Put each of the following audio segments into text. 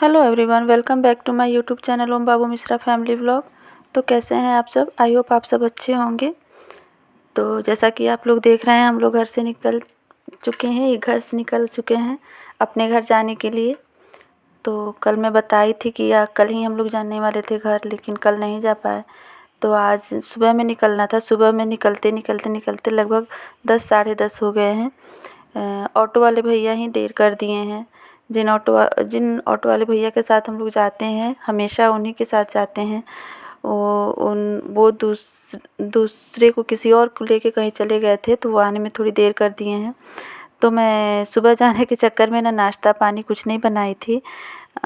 Hello everyone, welcome back to my YouTube channel Om Babu Mishra family vlog. तो कैसे हैं आप सब? आई होप आप सब अच्छे होंगे। तो जैसा कि आप लोग देख रहे हैं, हम लोग घर से निकल चुके हैं अपने घर जाने के लिए। तो कल मैं बताई थी कि कल ही हम लोग जाने वाले थे घर, लेकिन कल नहीं जा पाए। तो आज सुबह में निकलना था। सुबह में निकलते निकलते निकलते लगभग 10 साढ़े 10 हो गए हैं। ऑटो वाले भैया ही देर कर दिए हैं। जिन ऑटो वाले भैया के साथ हम लोग जाते हैं, हमेशा उन्हीं के साथ जाते हैं। वो दूसरे को किसी और को लेके कहीं चले गए थे, तो वो आने में थोड़ी देर कर दिए हैं। तो मैं सुबह जाने के चक्कर में ना नाश्ता पानी कुछ नहीं बनाई थी।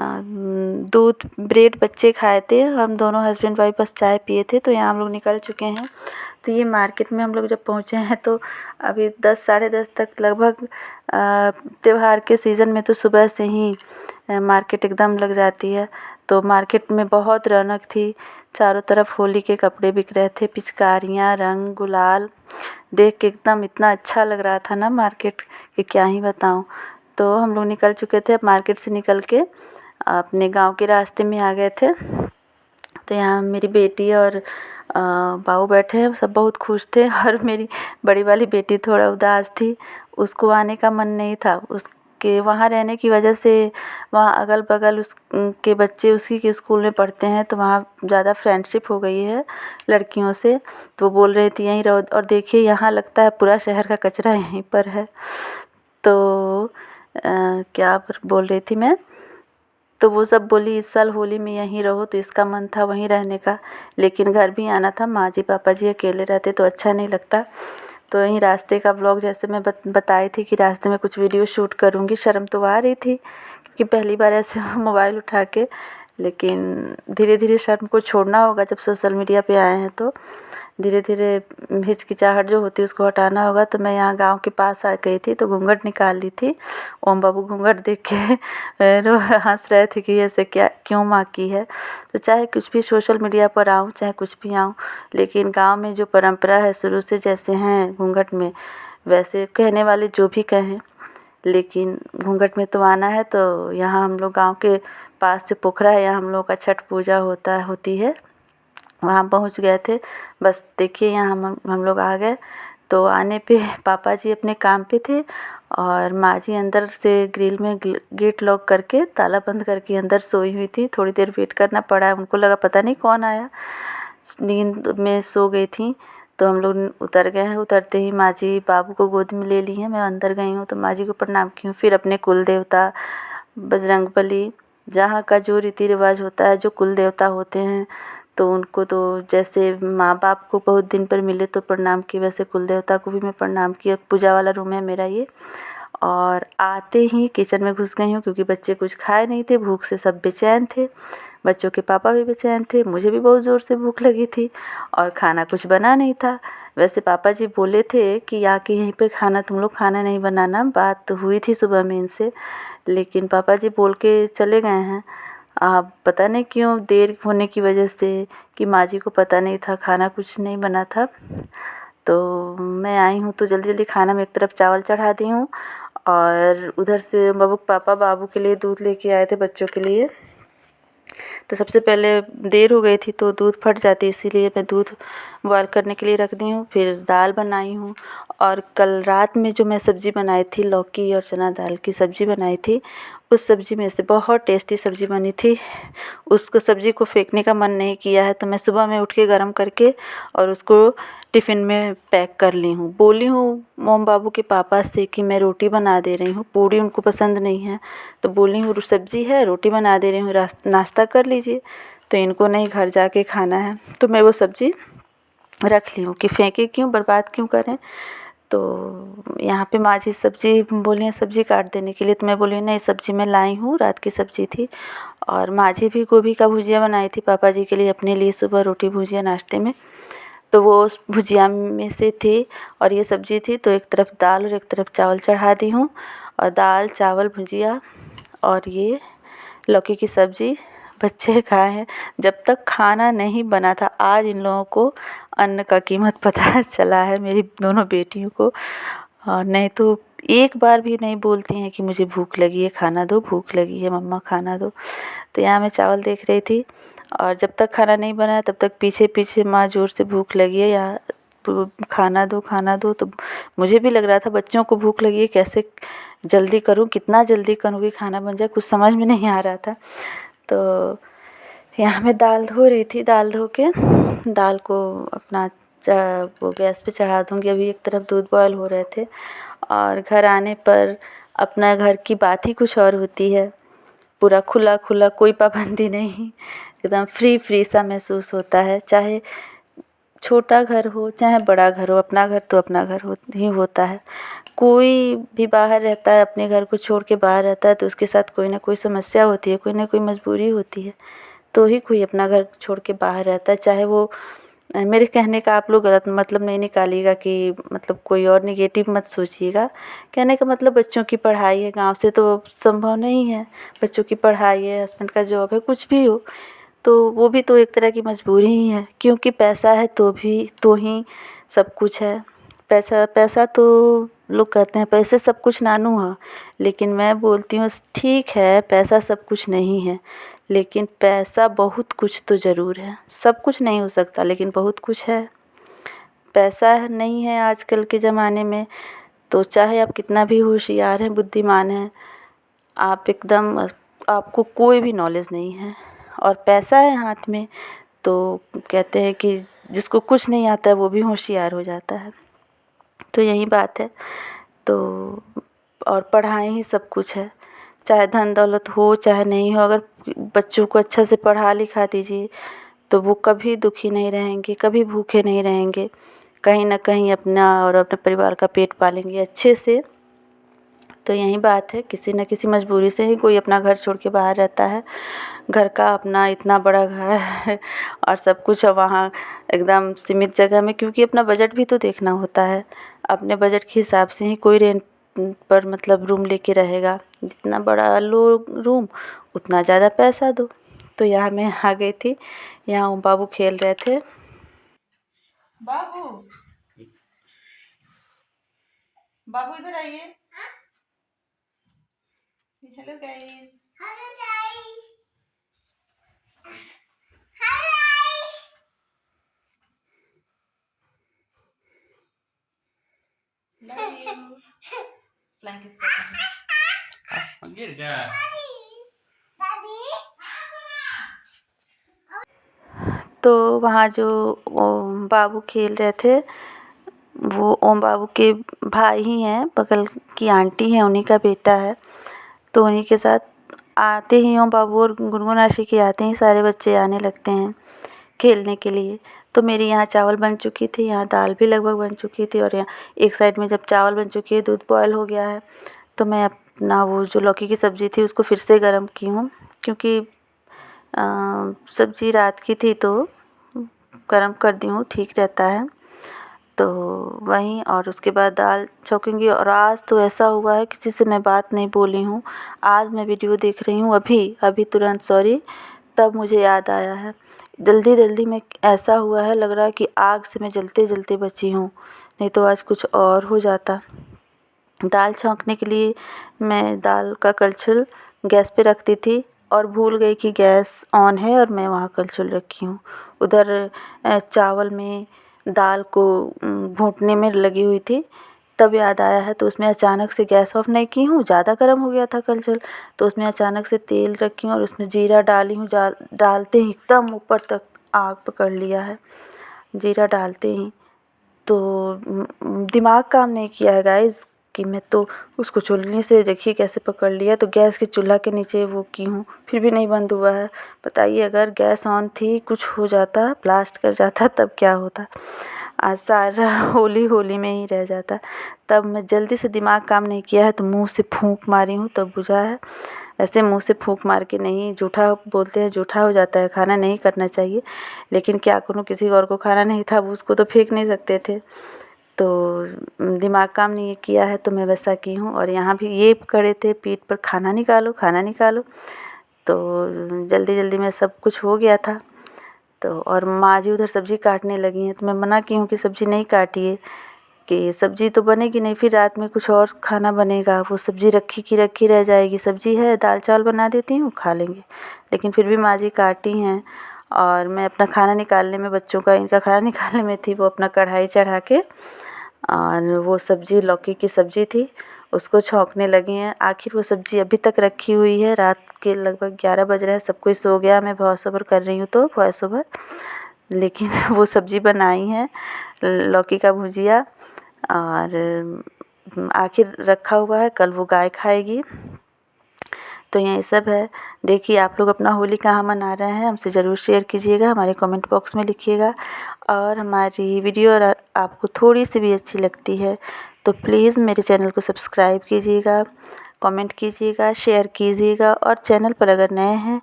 दूध ब्रेड बच्चे खाए थे, हम दोनों हस्बैंड वाइफ बस चाय पिए थे। तो यहाँ हम लोग निकल चुके हैं। तो ये मार्केट में हम लोग जब पहुँचे हैं, तो अभी 10 साढ़े 10 तक लगभग त्यौहार के सीज़न में तो सुबह से ही मार्केट एकदम लग जाती है। तो मार्केट में बहुत रौनक थी। चारों तरफ होली के कपड़े बिक रहे थे, पिचकारियाँ, रंग गुलाल, देख के एकदम इतना अच्छा लग रहा था ना मार्केट कि क्या ही बताऊँ। तो हम लोग निकल चुके थे। अब मार्केट से निकल के अपने गांव के रास्ते में आ गए थे। तो यहाँ मेरी बेटी और बाऊ बैठे हैं, सब बहुत खुश थे। और मेरी बड़ी वाली बेटी थोड़ा उदास थी, उसको आने का मन नहीं था। उसके वहाँ रहने की वजह से वहाँ अगल बगल उसके बच्चे उसी के स्कूल में पढ़ते हैं, तो वहाँ ज़्यादा फ्रेंडशिप हो गई है लड़कियों से। तो वो बोल रही थी यहीं रहो, और देखिए यहाँ लगता है पूरा शहर का कचरा यहीं पर है। तो क्या बोल रही थी मैं, तो वो सब बोली इस साल होली में यहीं रहो। तो इसका मन था वहीं रहने का, लेकिन घर भी आना था। माँ जी पापा जी अकेले रहते तो अच्छा नहीं लगता। तो यहीं रास्ते का व्लॉग, जैसे मैं बताई थी कि रास्ते में कुछ वीडियो शूट करूँगी। शर्म तो आ रही थी क्योंकि पहली बार ऐसे मोबाइल उठा के, लेकिन धीरे धीरे शर्म को छोड़ना होगा। जब सोशल मीडिया पे आए हैं तो धीरे धीरे हिचकिचाहट जो होती है उसको हटाना होगा। तो मैं यहाँ गांव के पास आ गई थी, तो घूंघट निकाल ली थी। ओम बाबू घूंघट देख के हंस रहे थे कि ऐसे क्या क्यों माँ की है। तो चाहे कुछ भी सोशल मीडिया पर आऊँ, चाहे कुछ भी आऊँ, लेकिन गांव में जो परंपरा है शुरू से जैसे हैं घूंघट में, वैसे कहने वाले जो भी कहें, लेकिन घूंघट में तो आना है। तो यहाँ हम लोग गाँव के पास जो पोखरा है, यहाँ हम लोग का छठ पूजा होती है, वहाँ पहुँच गए थे। बस देखिए यहाँ हम लोग आ गए। तो आने पे पापा जी अपने काम पे थे, और माँ जी अंदर से ग्रिल में गेट लॉक करके ताला बंद करके अंदर सोई हुई थी। थोड़ी देर वेट करना पड़ा, उनको लगा पता नहीं कौन आया, नींद में सो गई थी। तो हम लोग उतर गए हैं। उतरते ही माँ जी बाबू को गोद में ले ली हैं। मैं अंदर गई हूँ तो माँ जी को प्रणाम की हूँ। फिर अपने कुल देवता बजरंगबली, जहाँ का जो रीति रिवाज होता है, जो कुल देवता होते हैं, तो उनको तो जैसे माँ बाप को बहुत दिन पर मिले तो प्रणाम किए, वैसे कुल देवता को भी मैं प्रणाम किया। पूजा वाला रूम है मेरा ये। और आते ही किचन में घुस गई हूँ, क्योंकि बच्चे कुछ खाए नहीं थे, भूख से सब बेचैन थे। बच्चों के पापा भी बेचैन थे, मुझे भी बहुत ज़ोर से भूख लगी थी, और खाना कुछ बना नहीं था। वैसे पापा जी बोले थे कि आके यहीं पे खाना, तुम लोग खाना नहीं बनाना, बात हुई थी सुबह में इनसे, लेकिन पापा जी बोल के चले गए हैं। पता नहीं क्यों देर होने की वजह से, कि माँ जी को पता नहीं था, खाना कुछ नहीं बना था। तो मैं आई हूँ तो जल्दी जल्दी खाना में एक तरफ चावल चढ़ा दी हूँ, और उधर से पापा बाबू के लिए दूध लेके आए थे बच्चों के लिए। तो सबसे पहले देर हो गई थी तो दूध फट जाती, इसीलिए मैं दूध बॉयल करने के लिए रख दी हूँ। फिर दाल बनाई हूँ, और कल रात में जो मैं सब्ज़ी बनाई थी, लौकी और चना दाल की सब्ज़ी बनाई थी, उस सब्ज़ी में से बहुत टेस्टी सब्ज़ी बनी थी। उसको सब्ज़ी को फेंकने का मन नहीं किया है, तो मैं सुबह में उठ के गर्म करके और उसको टिफ़िन में पैक कर ली हूँ। बोली हूँ मोम बाबू के पापा से कि मैं रोटी बना दे रही हूँ, पूड़ी उनको पसंद नहीं है। तो बोली हूँ सब्ज़ी है, रोटी बना दे रही हूँ, नाश्ता कर लीजिए। तो इनको नहीं, घर जाके खाना है। तो मैं वो सब्ज़ी रख ली हूँ कि फेंके क्यों, बर्बाद क्यों करें। तो यहाँ पे माँ जी सब्ज़ी बोली हैं सब्ज़ी काट देने के लिए, तो मैं बोली नहीं, सब्ज़ी मैं लाई हूँ, रात की सब्ज़ी थी। और माँ जी भी गोभी का भुजिया बनाई थी पापा जी के लिए, अपने लिए सुबह रोटी भुजिया नाश्ते में। तो वो उस भुजिया में से थी, और ये सब्ज़ी थी। तो एक तरफ दाल और एक तरफ चावल चढ़ा दी हूँ, और दाल चावल भुजिया और ये लौकी की सब्ज़ी बच्चे खाए हैं। जब तक खाना नहीं बना था, आज इन लोगों को अन्न का कीमत पता चला है, मेरी दोनों बेटियों को। नहीं तो एक बार भी नहीं बोलती हैं कि मुझे भूख लगी है खाना दो, भूख लगी है मम्मा खाना दो। तो यहाँ मैं चावल देख रही थी और जब तक खाना नहीं बना तब तक पीछे पीछे माँ ज़ोर से भूख लगी है यहाँ, तो खाना दो खाना दो। तो मुझे भी लग रहा था बच्चों को भूख लगी है, कैसे जल्दी करूँ, कितना जल्दी करूँ कि खाना बन जाए, कुछ समझ में नहीं आ रहा था। तो यहाँ मैं दाल धो रही थी, दाल धो के दाल को अपना वो गैस पे चढ़ा दूँगी। अभी एक तरफ दूध बॉयल हो रहे थे और घर आने पर अपना घर की बात ही कुछ और होती है। पूरा खुला खुला, कोई पाबंदी नहीं, एकदम फ्री सा महसूस होता है। चाहे छोटा घर हो चाहे बड़ा घर हो, अपना घर तो अपना घर ही होता है। कोई भी बाहर रहता है, अपने घर को छोड़ के बाहर रहता है तो उसके साथ कोई ना कोई समस्या होती है, कोई ना कोई मजबूरी होती है, तो ही कोई अपना घर छोड़ के बाहर रहता है। चाहे वो मेरे कहने का आप लोग गलत मतलब नहीं निकालिएगा कि मतलब कोई और नेगेटिव मत सोचिएगा। कहने का मतलब बच्चों की पढ़ाई है, गांव से तो संभव नहीं है, बच्चों की पढ़ाई है, हस्बैंड का जॉब है, कुछ भी हो तो वो भी तो एक तरह की मजबूरी ही है, क्योंकि पैसा है तो ही सब कुछ है। पैसा पैसा तो लोग कहते हैं पैसे सब कुछ नानू है, लेकिन मैं बोलती हूँ ठीक है पैसा सब कुछ नहीं है, लेकिन पैसा बहुत कुछ तो ज़रूर है। सब कुछ नहीं हो सकता लेकिन बहुत कुछ है। पैसा नहीं है आजकल के ज़माने में तो चाहे आप कितना भी होशियार हैं, बुद्धिमान हैं, आप एकदम आपको कोई भी नॉलेज नहीं है और पैसा है हाथ में तो कहते हैं कि जिसको कुछ नहीं आता है वो भी होशियार हो जाता है। तो यही बात है। तो और पढ़ाई ही सब कुछ है, चाहे धन दौलत हो चाहे नहीं हो, अगर बच्चों को अच्छा से पढ़ा लिखा दीजिए तो वो कभी दुखी नहीं रहेंगे, कभी भूखे नहीं रहेंगे, कहीं ना कहीं अपना और अपने परिवार का पेट पालेंगे अच्छे से। तो यही बात है, किसी न किसी मजबूरी से ही कोई अपना घर छोड़ के बाहर रहता है। घर का अपना इतना बड़ा घर और सब कुछ वहाँ एकदम सीमित जगह में, क्योंकि अपना बजट भी तो देखना होता है। अपने बजट के हिसाब से ही कोई रेंट पर मतलब रूम लेके रहेगा, जितना बड़ा लो रूम उतना ज़्यादा पैसा दो। तो यहाँ मैं आ गई थी, यहाँ ओम बाबू खेल रहे थे। बाबू बाबू इधर आइए। Hello guys. Hello guys. Love you. Flank किस करते हैं? गिर गया। तो वहाँ जो ओम बाबू खेल रहे थे वो ओम बाबू के भाई ही हैं, बगल की आंटी हैं, उन्हीं का बेटा है। तो उन्हीं के साथ आते ही ओम बाबू और गुनगुन आशिकी आते ही सारे बच्चे आने लगते हैं खेलने के लिए। तो मेरी यहाँ चावल बन चुकी थी, यहाँ दाल भी लगभग बन चुकी थी और यहाँ एक साइड में जब चावल बन चुकी है, दूध बॉयल हो गया है, तो मैं अपना वो जो लौकी की सब्ज़ी थी उसको फिर से गर्म की हूँ, क्योंकि सब्ज़ी रात की थी तो गर्म कर दी हूँ, ठीक रहता है। तो वहीं और उसके बाद दाल छौंकूंगी। और आज तो ऐसा हुआ है किसी से मैं बात नहीं बोली हूँ, आज मैं वीडियो देख रही हूँ अभी तुरंत, सॉरी, तब मुझे याद आया है। जल्दी जल्दी में ऐसा हुआ है, लग रहा है कि आग से मैं जलते जलते बची हूँ, नहीं तो आज कुछ और हो जाता। दाल छौंकने के लिए मैं दाल का कलछुल गैस पे रखती थी और भूल गई कि गैस ऑन है और मैं वहाँ कलछुल रखी हूँ। उधर चावल में दाल को घोंटने में लगी हुई थी, तब याद आया है। तो उसमें अचानक से गैस ऑफ नहीं की हूँ, ज़्यादा गर्म हो गया था कलछुल, तो उसमें अचानक से तेल रखी हूँ और उसमें जीरा डाली हूँ। डालते ही एकदम ऊपर तक आग पकड़ लिया है, जीरा डालते ही। तो दिमाग काम नहीं किया है गाइस कि मैं तो उसको चुल्ली से देखिए कैसे पकड़ लिया, तो गैस के चूल्हा के नीचे वो की हूँ, फिर भी नहीं बंद हुआ है। बताइए अगर गैस ऑन थी, कुछ हो जाता, ब्लास्ट कर जाता, तब क्या होता। आज सारा होली होली में ही रह जाता। तब मैं जल्दी से दिमाग काम नहीं किया है तो मुँह से फूंक मारी हूँ, तब बुझा है। ऐसे मुँह से फूंक मार के नहीं, जूठा बोलते हैं जूठा हो जाता है, खाना नहीं करना चाहिए। लेकिन क्या करूँ, किसी और को खाना नहीं था, अब उसको तो फेंक नहीं सकते थे, तो दिमाग काम नहीं किया है तो मैं वैसा की हूँ। और यहाँ भी ये खड़े थे पीठ पर, खाना निकालो खाना निकालो, तो जल्दी जल्दी में सब कुछ हो गया था। तो और माँ जी उधर सब्ज़ी काटने लगी हैं, तो मैं मना की हूँ कि सब्ज़ी नहीं काटिए, कि सब्ज़ी तो बनेगी नहीं, फिर रात में कुछ और खाना बनेगा, वो सब्ज़ी रखी की रखी रह जाएगी। सब्ज़ी है, दाल चावल बना देती हूँ, खा लेंगे। लेकिन फिर भी माँ जी काटी हैं और मैं अपना खाना निकालने में, बच्चों का इनका खाना निकालने में थी। वो अपना कढ़ाई चढ़ा के और वो सब्ज़ी, लौकी की सब्ज़ी थी, उसको छौंकने लगी हैं। आखिर वो सब्ज़ी अभी तक रखी हुई है, रात के लगभग 11 बज रहे हैं, सब कोई सो गया, मैं वॉइस ओवर कर रही हूँ तो वॉइस ओवर, लेकिन वो सब्ज़ी बनाई है लौकी का भुजिया और आखिर रखा हुआ है, कल वो गाय खाएगी। तो यही सब है। देखिए आप लोग अपना होली कहाँ मना रहे हैं, हमसे ज़रूर शेयर कीजिएगा, हमारे कमेंट बॉक्स में लिखिएगा। और हमारी वीडियो अगर आपको थोड़ी सी भी अच्छी लगती है तो प्लीज़ मेरे चैनल को सब्सक्राइब कीजिएगा, कमेंट कीजिएगा, शेयर कीजिएगा और चैनल पर अगर नए हैं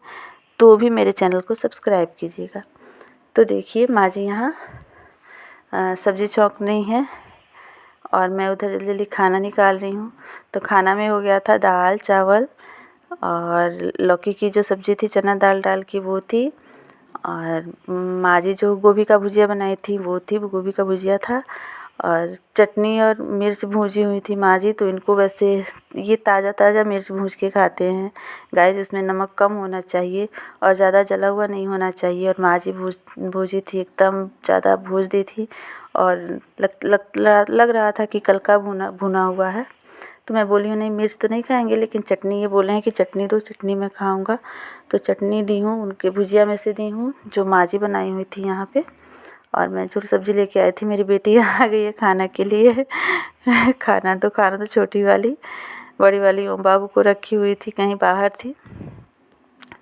तो भी मेरे चैनल को सब्सक्राइब कीजिएगा। तो देखिए माँ जी यहाँ सब्ज़ी छौंक रही हैं और मैं उधर जल्दी जल्दी खाना निकाल रही हूँ। तो खाना में हो गया था दाल चावल और लौकी की जो सब्ज़ी थी चना दाल डाल की वो थी, और माँ जी जो गोभी का भुजिया बनाई थी वो थी, वो गोभी का भुजिया था। और चटनी और मिर्च भूजी हुई थी माँ जी, तो इनको वैसे ये ताज़ा ताज़ा मिर्च भूज के खाते हैं गाइस, इसमें नमक कम होना चाहिए और ज़्यादा जला हुआ नहीं होना चाहिए। और माँ जी भूजी थी, एकदम ज़्यादा भूज दी थी और लग रहा था कि कल का भुना हुआ है। तो मैं बोली हूँ नहीं मिर्च तो नहीं खाएंगे, लेकिन चटनी, ये बोले हैं कि चटनी दो, चटनी मैं खाऊंगा। तो चटनी दी हूँ, उनके भुजिया में से दी हूँ जो माँ जी बनाई हुई थी यहाँ पे। और मैं जो सब्ज़ी लेके आई थी, मेरी बेटी आ गई है खाना के लिए खाना तो छोटी वाली, बड़ी वाली ओम बाबू को रखी हुई थी, कहीं बाहर थी।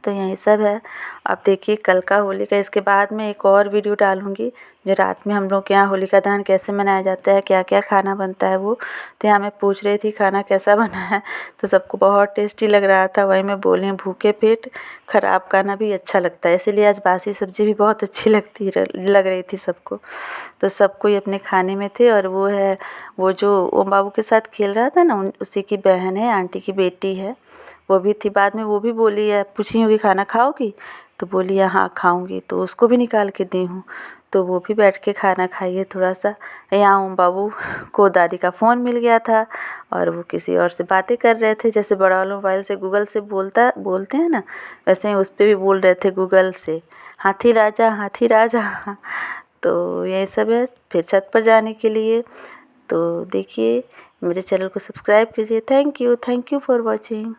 तो यही सब है। अब देखिए कल का होली का, इसके बाद मैं एक और वीडियो डालूँगी जो रात में हम लोग के यहाँ होलिका दहन कैसे मनाया जाता है, क्या क्या खाना बनता है वो। तो यहाँ मैं पूछ रही थी खाना कैसा बना है, तो सबको बहुत टेस्टी लग रहा था। वही मैं बोली हूँ भूखे पेट ख़राब खाना भी अच्छा लगता है, इसीलिए आज बासी सब्ज़ी भी बहुत अच्छी लग रही थी सबको। तो सब कोई अपने खाने में थे। और वो है, वो जो ओम बाबू के साथ खेल रहा था ना, उसी की बहन है, आंटी की बेटी है, वो भी थी। बाद में वो भी बोली है, पूछी हूँ कि खाना खाओगी, तो बोली है हाँ खाऊंगी, तो उसको भी निकाल के दी हूँ। तो वो भी बैठ के खाना खाई है थोड़ा सा। यहाँ ओम बाबू को दादी का फ़ोन मिल गया था और वो किसी और से बातें कर रहे थे, जैसे बड़ा वाला मोबाइल से गूगल से बोलते हैं ना, वैसे ही उस पर भी बोल रहे थे गूगल से, हाथी राजा हाथी राजा तो यही सब है। फिर छत पर जाने के लिए, तो देखिए मेरे चैनल को सब्सक्राइब कीजिए। Thank you for watching.